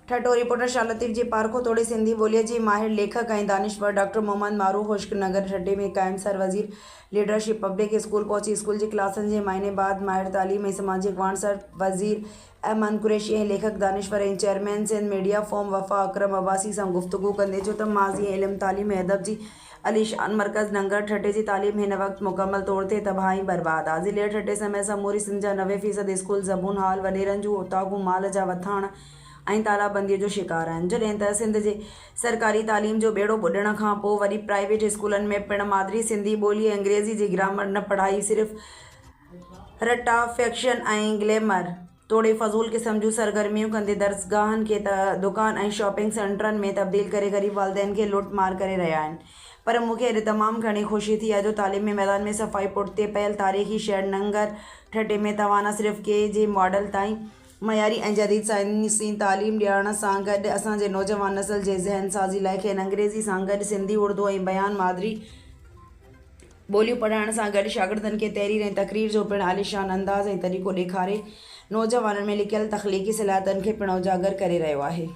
ठठो reporter Shah Latif जी पारखो तोड़े सिंधी ॿोलीअ जी माहिर लेखक ऐं दानिश्वर डॉक्टर मोहम्मद मारूफ हुश्क नगर ठठे में क़ाइम सर वज़ीर लीडरशिप पब्लिक स्कूल पहुची स्कूल जी क्लासनि जे मायने बाद माहिर तालीम ऐं समाजिक वाण सर वज़ीर अहमद कुरैशी ऐं लेखक दानिश्वर ऐं चेयरमैन सिंध मीडिया फोरम वफ़ा अकरम अब्बासी सां गुफ्तगू कंदे चयो त माज़ी ऐं इल्म तालीम ऐं अदब जी अलीशान मरकज़ नंगर ठठे जी तालीम हिन वक़्तु मुकमल तौर ते तबाही बर्बाद आहे। ज़िले ठठे समेत समूरी सिंध जा 90% स्कूल ज़बून हाल वॾेरनि जूं ओताकूं माल जा वथाण ऐं तालाबंदीअ जो शिकार आहिनि। जॾहिं त सिंध जे सरकारी तालीम जो बेड़ो ॿुॾण खां पोइ वरी प्राइवेट स्कूलनि में पिणु मादरी सिंधी ॿोली ऐं अंग्रेज़ी जी ग्रामर न पढ़ाई सिर्फ़ु रटा फिक्शन ऐं ग्लैमर तोड़े फज़ूल क़िस्म जूं सरगर्मियूं कंदे दर्सगाहनि खे दुकान ऐं शॉपिंग सेंटरनि में तब्दील करे ग़रीब वालिदैन खे लुट मार करे रहिया आहिनि। पर मूंखे अॼु तमामु घणी ख़ुशी थी आहे जो तालीमी मैदान में सफ़ाई पुठिते पयल तारीख़ी शहर नंगर ठठे में तव्हां न सिर्फ़ु के जे मॉडल ताईं मयारी ऐं जदीद साइंसी तालीम ॾियण सां गॾु असांजे नौजवान नस्ल जे ज़हन साज़ी लाइ खेनि अंग्रेज़ी सां गॾु सिंधी उर्दू ऐं बयान मादरी ॿोलियूं पढ़ाइण सां गॾु शागिर्दनि खे तहरीर ऐं तक़रीर जो पिणु आलिशान अंदाज़ ऐं तरीक़ो ॾेखारे नौजवाननि में लिकियल तख़लीक़ी सलाहियतनि खे पिणु उजागर करे रहियो आहे।